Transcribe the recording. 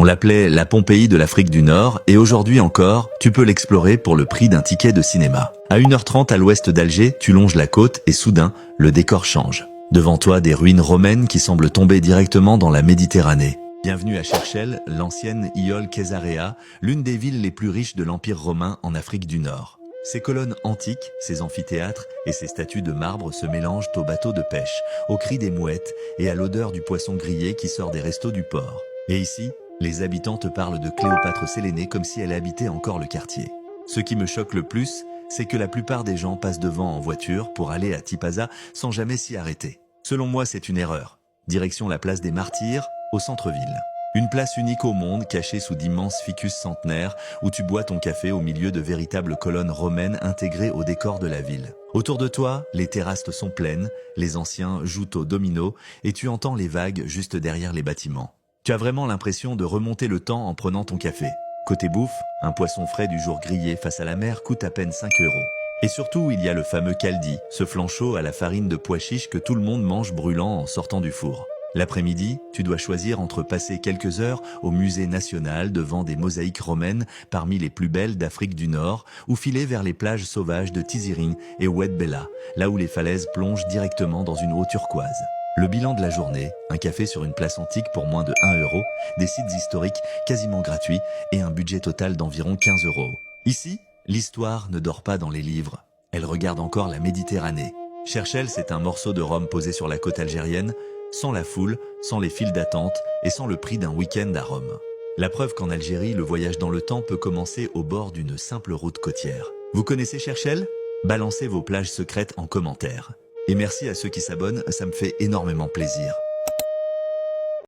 On l'appelait la Pompéi de l'Afrique du Nord et aujourd'hui encore, tu peux l'explorer pour le prix d'un ticket de cinéma. À 1h30 à l'ouest d'Alger, tu longes la côte et soudain, le décor change. Devant toi, des ruines romaines qui semblent tomber directement dans la Méditerranée. Bienvenue à Cherchell, l'ancienne Iole Caesarea, l'une des villes les plus riches de l'Empire romain en Afrique du Nord. Ses colonnes antiques, ses amphithéâtres et ses statues de marbre se mélangent aux bateaux de pêche, aux cris des mouettes et à l'odeur du poisson grillé qui sort des restos du port. Et ici, les habitants te parlent de Cléopâtre Sélénée comme si elle habitait encore le quartier. Ce qui me choque le plus, c'est que la plupart des gens passent devant en voiture pour aller à Tipaza sans jamais s'y arrêter. Selon moi, c'est une erreur. Direction la place des Martyrs, au centre-ville. Une place unique au monde, cachée sous d'immenses ficus centenaires, où tu bois ton café au milieu de véritables colonnes romaines intégrées au décor de la ville. Autour de toi, les terrasses sont pleines, les anciens jouent au domino, et tu entends les vagues juste derrière les bâtiments. Tu as vraiment l'impression de remonter le temps en prenant ton café. Côté bouffe, un poisson frais du jour grillé face à la mer coûte à peine 5 €. Et surtout, il y a le fameux kaldi, ce flan chaud à la farine de pois chiche que tout le monde mange brûlant en sortant du four. L'après-midi, tu dois choisir entre passer quelques heures au musée national devant des mosaïques romaines parmi les plus belles d'Afrique du Nord ou filer vers les plages sauvages de Tiziring et Oued Bella, là où les falaises plongent directement dans une eau turquoise. Le bilan de la journée, un café sur une place antique pour moins de 1 €, des sites historiques quasiment gratuits et un budget total d'environ 15 €. Ici, l'histoire ne dort pas dans les livres, elle regarde encore la Méditerranée. Cherchell, c'est un morceau de Rome posé sur la côte algérienne, sans la foule, sans les files d'attente et sans le prix d'un week-end à Rome. La preuve qu'en Algérie, le voyage dans le temps peut commencer au bord d'une simple route côtière. Vous connaissez Cherchell? Balancez vos plages secrètes en commentaire. Et merci à ceux qui s'abonnent, ça me fait énormément plaisir.